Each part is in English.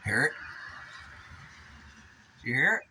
Hear it? Do you hear it?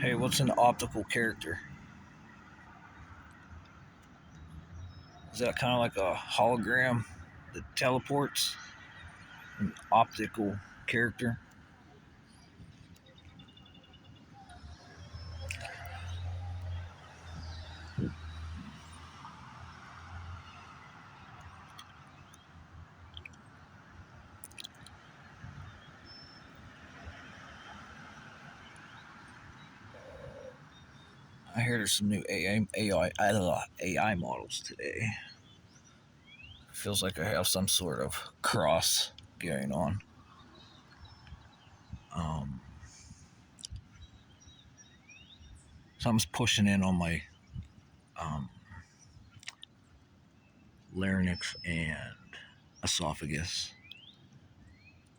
Hey, what's an optical character? Is that kind of like a hologram that teleports? An optical character? I hear there's some new AI models today. Feels like I have some sort of cross going on. Um, Something's pushing in on my um, larynx and esophagus,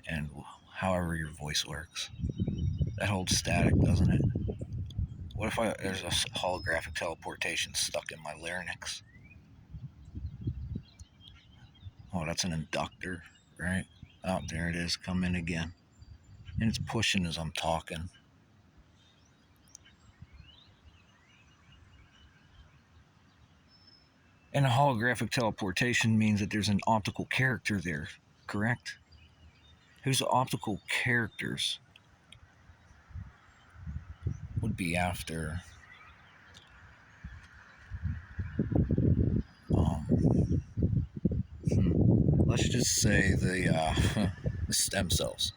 and however your voice works. That holds static, doesn't it? What if there's a holographic teleportation stuck in my larynx? Oh, that's an inductor, right? Oh, there it is, come in again. And it's pushing as I'm talking. And a holographic teleportation means that there's an optical character there, correct? Whose optical characters would be after um, let's just say the stem cells.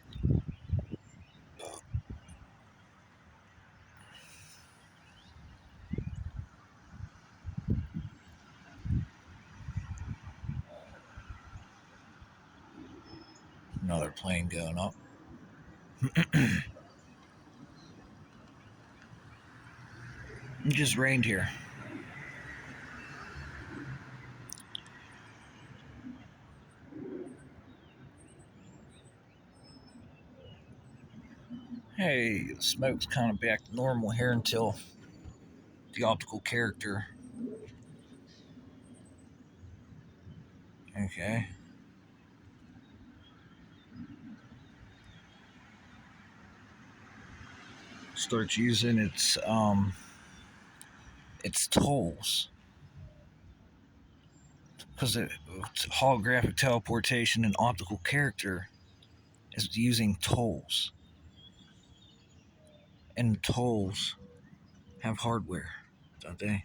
Another plane going up. It just rained here. Hey, the smoke's kind of back to normal here until the optical character. Okay. Starts using its tolls, because holographic teleportation and optical character is using tolls, and tolls have hardware, don't they?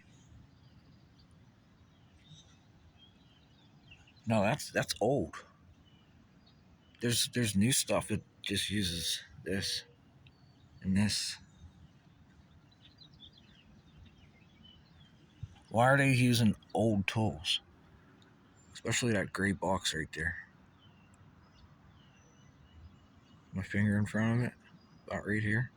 No, that's old. There's new stuff that just uses this and this. Why are they using old tools? Especially that gray box right there. My finger in front of it, about right here.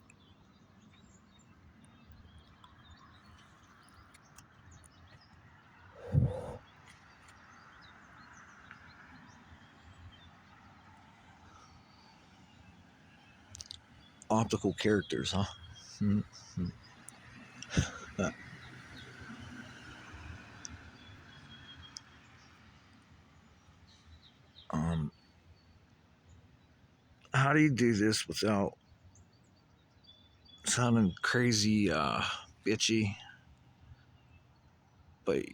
Optical characters, huh? Mm-hmm. um, how do you do this without sounding crazy, bitchy? But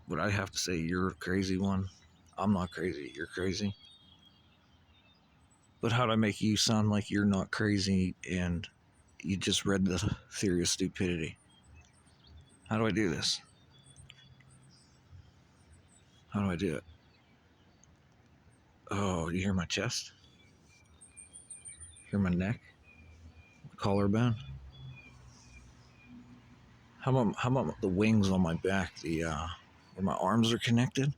would I have to say you're a crazy one? I'm not crazy. You're crazy. But how do I make you sound like you're not crazy and you just read the theory of stupidity? How do I do this? How do I do it? Oh, you hear my chest? Hear my neck? Collarbone? How about the wings on my back? Where my arms are connected?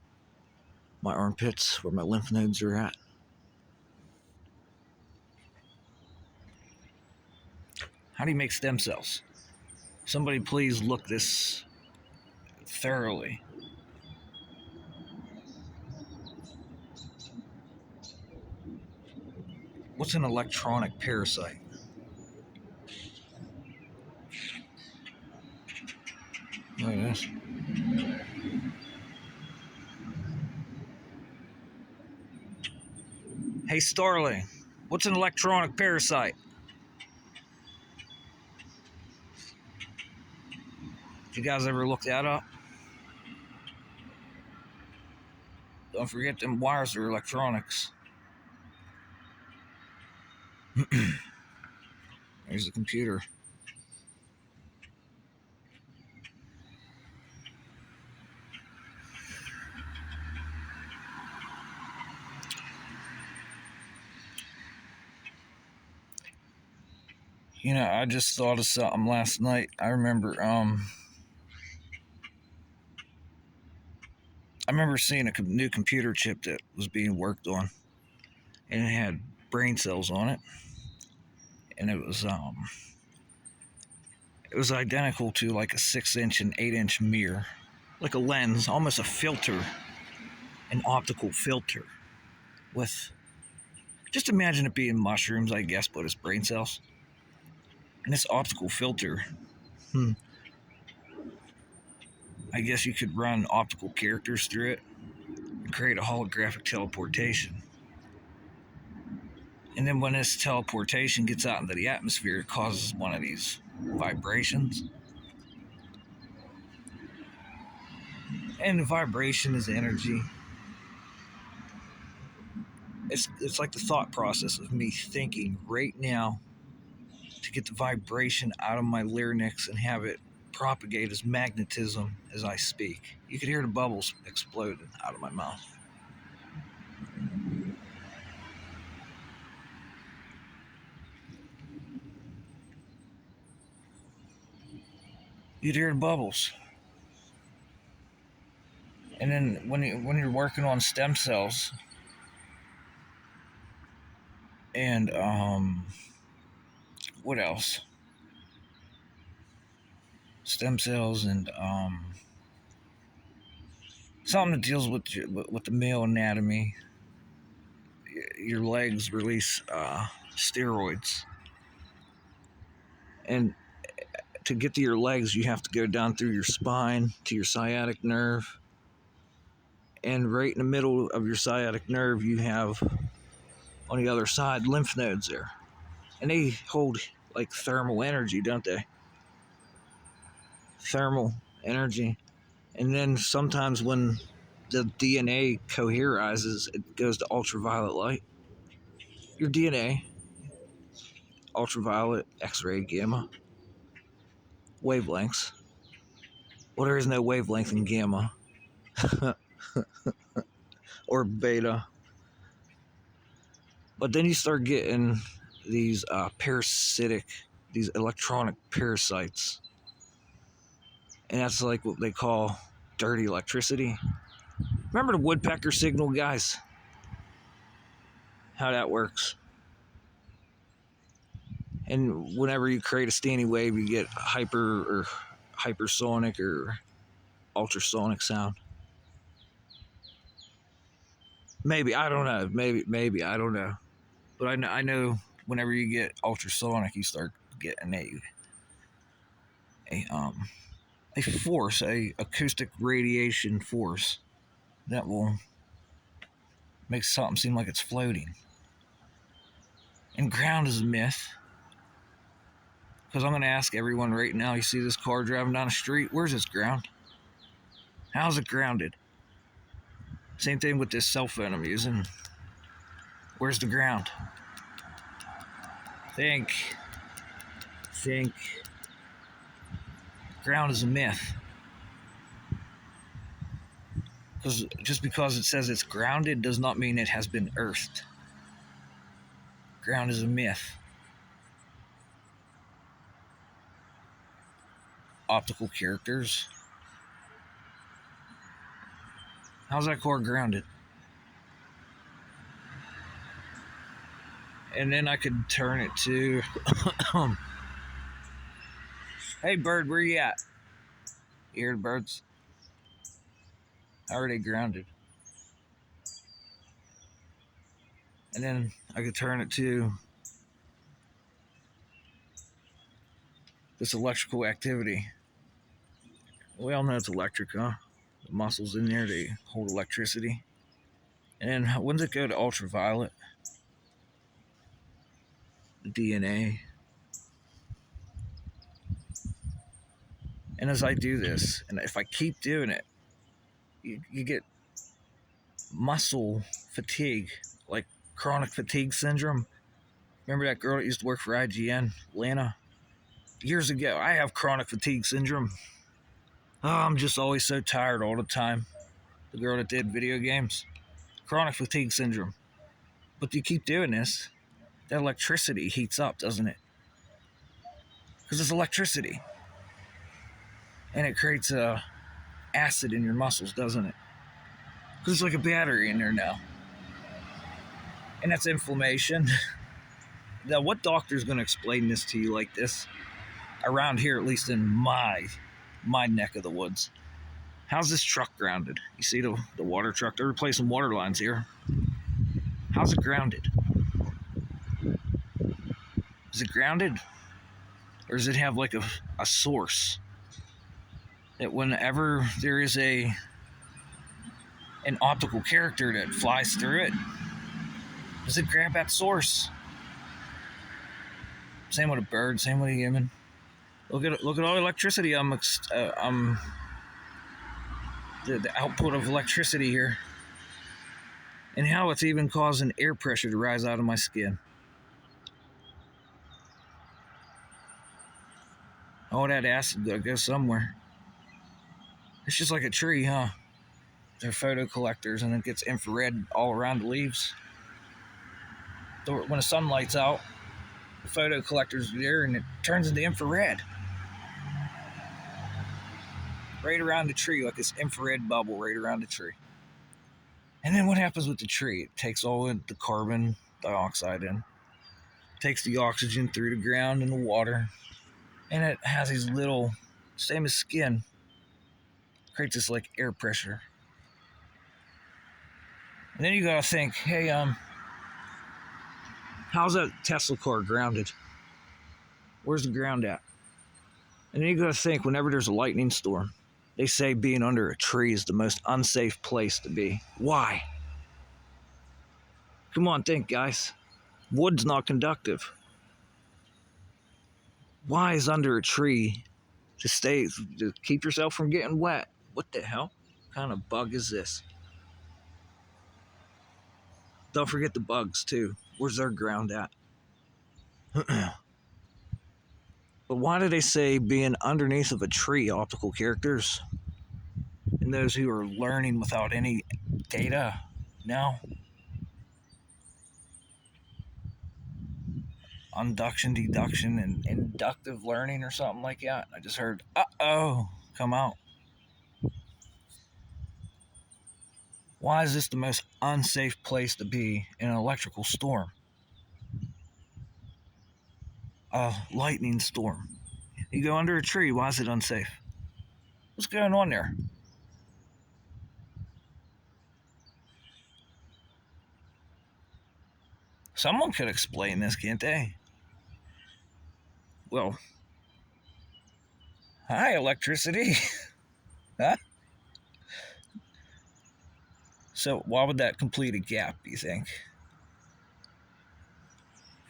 My armpits, where my lymph nodes are at? How do you make stem cells? Somebody please look this thoroughly. What's an electronic parasite? Look at this. Hey Starling, what's an electronic parasite? Did you guys ever look that up? Don't forget them wires are electronics. There's the computer. You know, I just thought of something last night. I remember seeing a new computer chip that was being worked on, and it had brain cells on it, and it was identical to like a 6-inch and 8-inch mirror, like a lens, almost a filter, an optical filter, with just imagine it being mushrooms, I guess, but it's brain cells, and this optical filter. I guess you could run optical characters through it and create a holographic teleportation. And then when this teleportation gets out into the atmosphere, it causes one of these vibrations. And the vibration is energy. It's like the thought process of me thinking right now to get the vibration out of my larynx and have it propagate as magnetism as I speak. You could hear the bubbles exploding out of my mouth. You'd hear the bubbles. And then when you're working on stem cells and what else? Stem cells and something that deals with the male anatomy. Your legs release steroids, and to get to your legs, you have to go down through your spine to your sciatic nerve, and right in the middle of your sciatic nerve, you have on the other side lymph nodes there, and they hold like thermal energy, don't they? Thermal energy, and then sometimes when the DNA coherizes, it goes to ultraviolet light. Your DNA, ultraviolet, X-ray, gamma, wavelengths. Well, there is no wavelength in gamma or beta. But then you start getting these parasitic, these electronic parasites. And that's like what they call dirty electricity. Remember the woodpecker signal, guys? How that works. And whenever you create a standing wave, you get hypersonic or ultrasonic sound. Maybe, I don't know. Maybe I don't know. But I know whenever you get ultrasonic, you start getting a force, a acoustic radiation force that will make something seem like it's floating. And ground is a myth. Because I'm going to ask everyone right now, you see this car driving down the street, where's its ground? How's it grounded? Same thing with this cell phone I'm using. Where's the ground? Think. ground is a myth. Because just because it says it's grounded does not mean it has been earthed. Ground is a myth. Optical characters. How's that core grounded? And then I could turn it to hey bird, where you at? You hear the birds? How are they grounded? And then I could turn it to this electrical activity. We all know it's electric, huh? The muscles in there, they hold electricity. And then when does it go to ultraviolet? The DNA. And as I do this, and if I keep doing it, you get muscle fatigue, like chronic fatigue syndrome. Remember that girl that used to work for IGN, Lana? Years ago, I have chronic fatigue syndrome. Oh, I'm just always so tired all the time. The girl that did video games. Chronic fatigue syndrome. But you keep doing this, that electricity heats up, doesn't it? Because it's electricity. And it creates acid in your muscles, doesn't it? Because it's like a battery in there now. And that's inflammation. Now, what doctor's going to explain this to you like this? Around here, at least in my neck of the woods. How's this truck grounded? You see the water truck? They're replacing water lines here. How's it grounded? Is it grounded? Or does it have like a source? That whenever there is an optical character that flies through it, does it grab that source? Same with a bird, same with a human. Look at all the electricity the output of electricity here, and how it's even causing air pressure to rise out of my skin. Oh, that acid gotta go somewhere. It's just like a tree, huh? They're photocollectors, and it gets infrared all around the leaves. So when the sun lights out, the photocollectors are there, and it turns into infrared. Right around the tree, like this infrared bubble right around the tree. And then what happens with the tree? It takes all the carbon dioxide in, takes the oxygen through the ground and the water, and it has these little, same as skin, creates this like air pressure. And then you gotta think, hey, how's that Tesla car grounded? Where's the ground at? And then you gotta think, whenever there's a lightning storm, they say being under a tree is the most unsafe place to be. Why? Come on, think, guys. Wood's not conductive. Why is under a tree to keep yourself from getting wet? What the hell? What kind of bug is this? Don't forget the bugs, too. Where's their ground at? But why do they say being underneath of a tree, optical characters? And those who are learning without any data? No. Induction, deduction, and inductive learning or something like that. I just heard, uh-oh, come out. Why is this the most unsafe place to be in an electrical storm? A lightning storm. You go under a tree, why is it unsafe? What's going on there? Someone could explain this, can't they? Well, hi, electricity. Huh? So why would that complete a gap, do you think?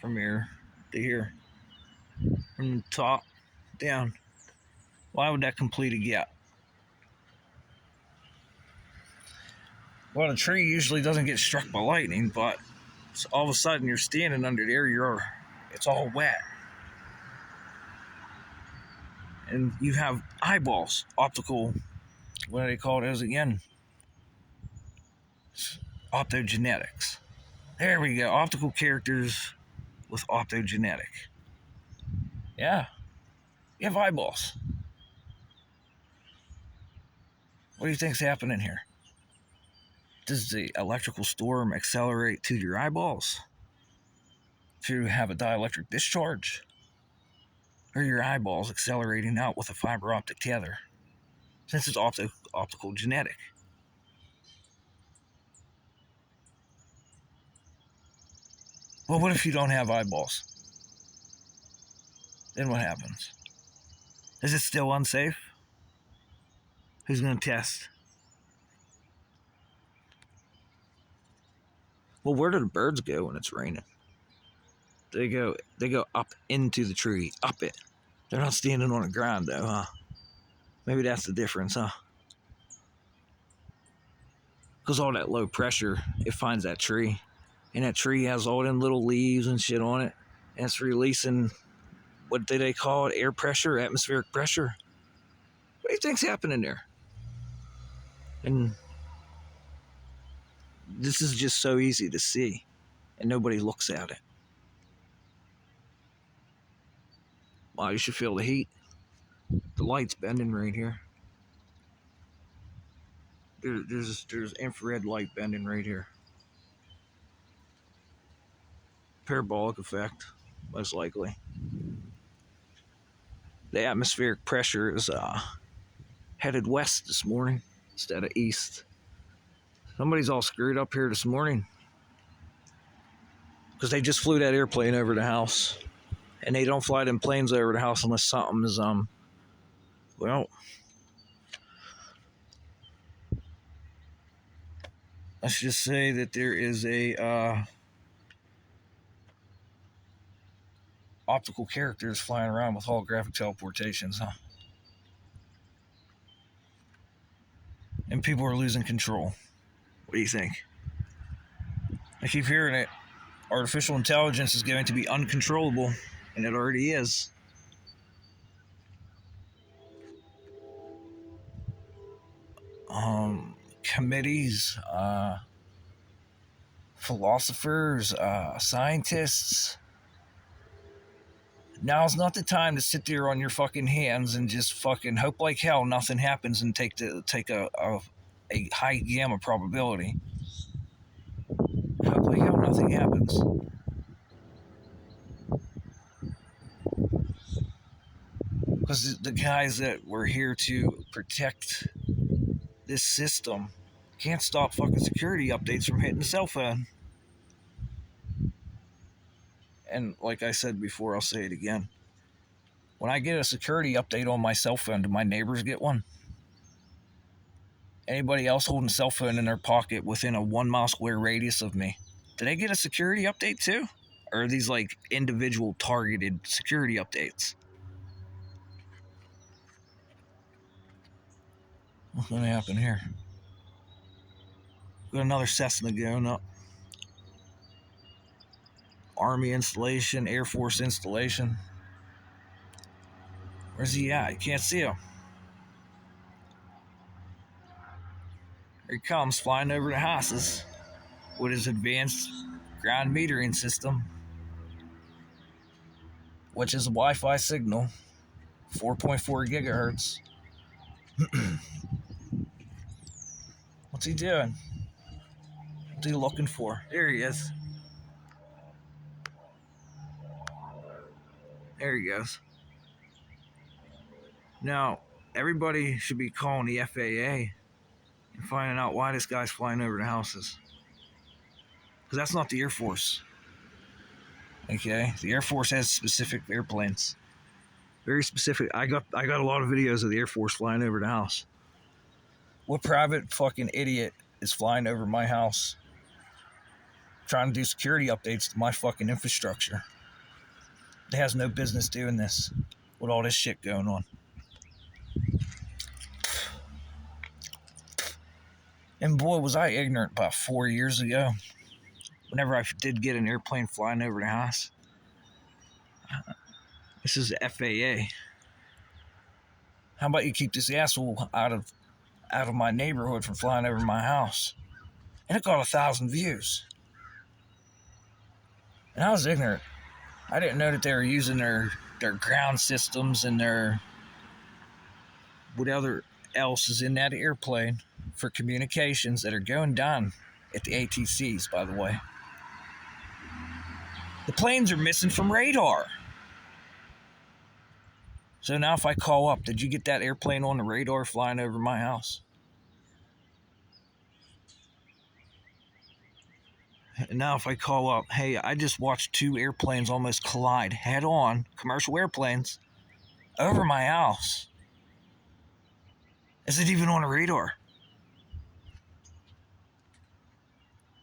From here to here. From the top down. Why would that complete a gap? Well, a tree usually doesn't get struck by lightning, but all of a sudden you're standing under there, it's all wet. And you have eyeballs, optical, what do they call it again? Optogenetics. There we go. Optical characters with optogenetic. Yeah, you have eyeballs. What do you think's happening here? Does the electrical storm accelerate to your eyeballs to have a dielectric discharge? Or your eyeballs accelerating out with a fiber optic tether? Since it's optical genetic. Well, what if you don't have eyeballs? Then what happens? Is it still unsafe? Who's going to test? Well, where do the birds go when it's raining? They go up into the tree, up it. They're not standing on the ground though, huh? Maybe that's the difference, huh? Because all that low pressure, it finds that tree. And that tree has all them little leaves and shit on it. And it's releasing, what do they call it? Air pressure, atmospheric pressure. What do you think's happening there? And this is just so easy to see. And nobody looks at it. Wow, you should feel the heat. The light's bending right here. There's infrared light bending right here. Parabolic effect, most likely. The atmospheric pressure is headed west this morning instead of east. Somebody's all screwed up here this morning because they just flew that airplane over the house, and they don't fly them planes over the house unless something is well, let's just say that there is a optical characters flying around with holographic teleportations, huh? And people are losing control. What do you think? I keep hearing it. Artificial intelligence is going to be uncontrollable, and it already is. Committees, philosophers, scientists. Now's not the time to sit there on your fucking hands and just fucking hope like hell nothing happens and take a high gamma probability. Hope like hell nothing happens. Because the guys that were here to protect this system can't stop fucking security updates from hitting the cell phone. And like I said before, I'll say it again. When I get a security update on my cell phone, do my neighbors get one? Anybody else holding a cell phone in their pocket within a 1 mile square radius of me, do they get a security update too? Or are these like individual targeted security updates? What's going to happen here? Got another Cessna going up. Army installation, Air Force installation. Where's he at? I can't see him. Here he comes, flying over the houses with his advanced ground metering system, which is a Wi-Fi signal, 4.4 gigahertz. What's he doing? What's he looking for? There he is. There he goes. Now, everybody should be calling the FAA and finding out why this guy's flying over the houses. Because that's not the Air Force. Okay? The Air Force has specific airplanes. Very specific. I got a lot of videos of the Air Force flying over the house. What private fucking idiot is flying over my house trying to do security updates to my fucking infrastructure? It has no business doing this with all this shit going on. And boy, was I ignorant about 4 years ago. Whenever I did get an airplane flying over the house. This is the FAA. How about you keep this asshole out of my neighborhood from flying over my house? And it got 1,000 views. And I was ignorant. I didn't know that they were using their ground systems and their whatever else is in that airplane for communications that are going down at the ATCs, by the way. The planes are missing from radar. So now if I call up, did you get that airplane on the radar flying over my house? And now if I call up, hey, I just watched 2 airplanes almost collide head on, commercial airplanes, over my house. Is it even on the radar?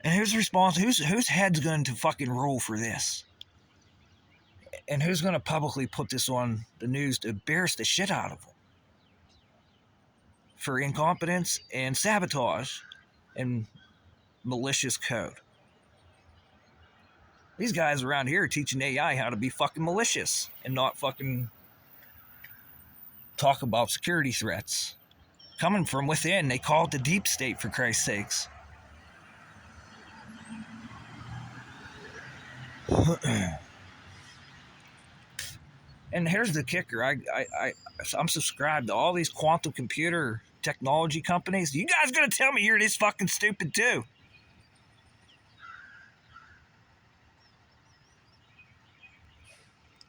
And who's responsible? Whose head's going to fucking roll for this? And who's going to publicly put this on the news to embarrass the shit out of them? For incompetence and sabotage and malicious code. These guys around here are teaching AI how to be fucking malicious and not fucking talk about security threats. Coming from within, they call it the deep state, for Christ's sakes. And here's the kicker. I'm subscribed to all these quantum computer technology companies. You guys gonna tell me you're this fucking stupid too?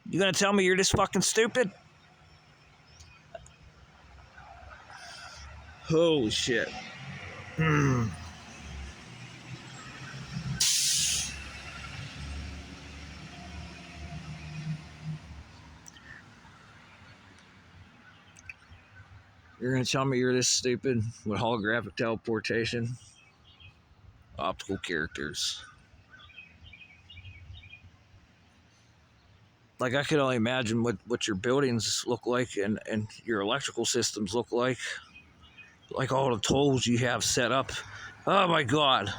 You gonna tell me you're this fucking stupid? Holy shit. You're gonna tell me you're this stupid with holographic teleportation? Optical characters. Like, I could only imagine what your buildings look like and your electrical systems look like. Like all the tolls you have set up. Oh my God.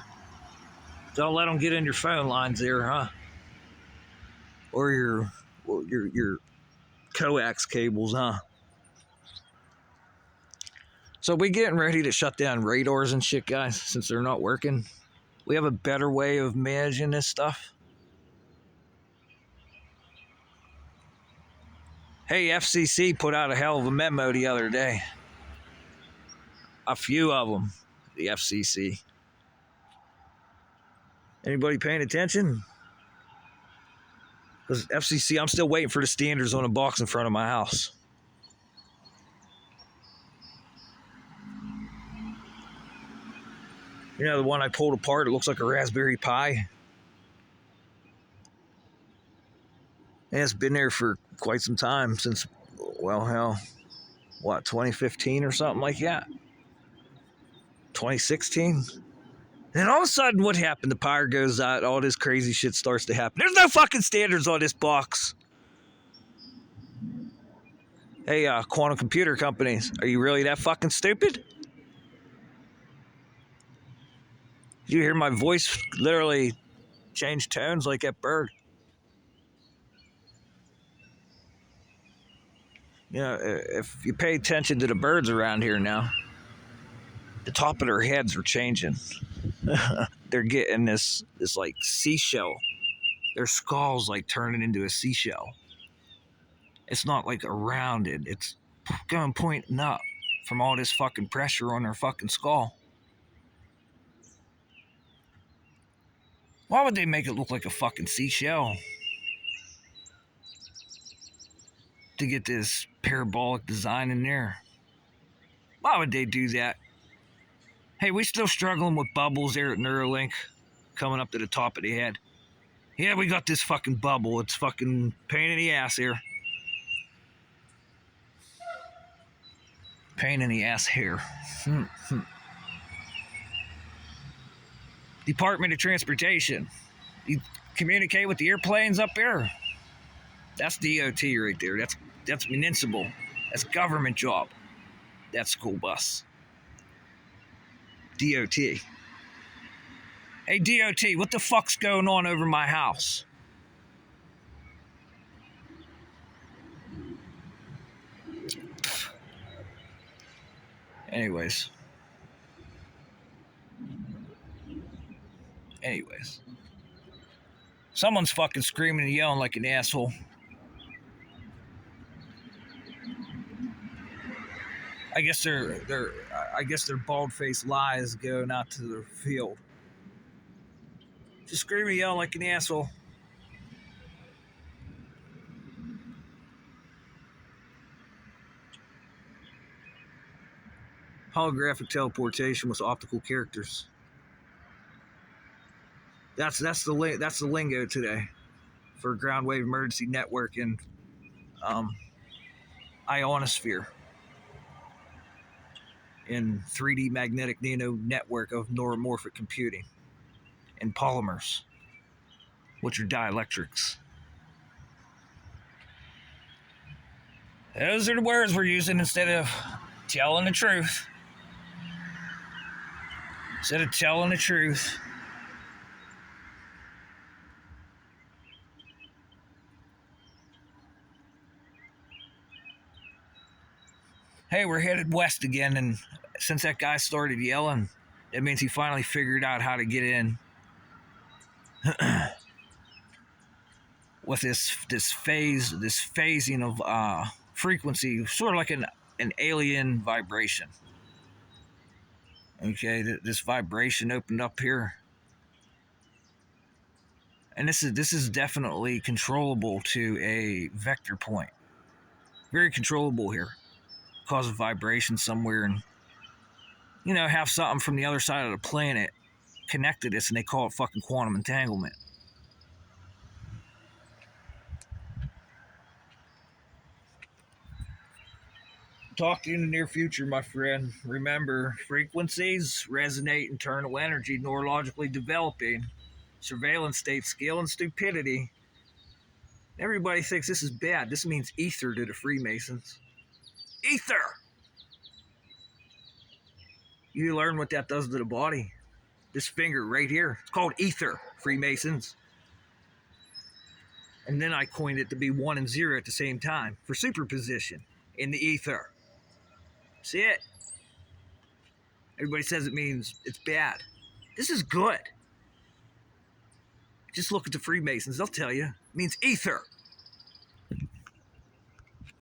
Don't let them get in your phone lines there, huh? Or your coax cables, huh? So we getting ready to shut down radars and shit, guys, since they're not working. We have a better way of managing this stuff. Hey, FCC put out a hell of a memo the other day. A few of them, the FCC. Anybody paying attention? Because FCC, I'm still waiting for the standards on a box in front of my house. You know, the one I pulled apart, it looks like a Raspberry Pi. And it's been there for quite some time, since, well, hell, what, 2015 or something like that? 2016? And all of a sudden, what happened? The power goes out, all this crazy shit starts to happen. There's no fucking standards on this box. Hey, quantum computer companies, are you really that fucking stupid? Did you hear my voice literally change tones like that bird? You know, if you pay attention to the birds around here now, the top of their heads are changing. They're getting this like seashell. Their skull's like turning into a seashell. It's not like a rounded. It's going pointing up from all this fucking pressure on their fucking skull. Why would they make it look like a fucking seashell? To get this parabolic design in there. Why would they do that? Hey, we still struggling with bubbles there at Neuralink coming up to the top of the head. Yeah, we got this fucking bubble. It's fucking pain in the ass here. Pain in the ass here. Department of Transportation. You communicate with the airplanes up there? That's DOT right there. That's municipal. That's government job. That's school bus. DOT. Hey, DOT, what the fuck's going on over my house? Anyways. Someone's fucking screaming and yelling like an asshole. I guess their bald-faced lies going out to the field. Just screaming and yelling like an asshole. Holographic teleportation with optical characters. That's the lingo today for ground wave emergency network and ionosphere in 3D magnetic nano network of neuromorphic computing and polymers, which are dielectrics. Those are the words we're using instead of telling the truth. Hey, we're headed west again, and since that guy started yelling, it means he finally figured out how to get in. With this phasing of frequency, sort of like an alien vibration. Okay, this vibration opened up here, and this is definitely controllable to a vector point. Very controllable here. Cause a vibration somewhere, and have something from the other side of the planet connected us, and they call it fucking quantum entanglement. Talk to you in the near future, my friend. Remember, frequencies resonate internal energy, neurologically developing, surveillance state, skill, and stupidity. Everybody thinks this is bad. This means ether to the Freemasons. Ether! You learn what that does to the body. This finger right here, it's called ether, Freemasons. And then I coined it to be 1 and 0 at the same time for superposition in the ether. See it? Everybody says it means it's bad. This is good. Just look at the Freemasons, they'll tell you. It means ether.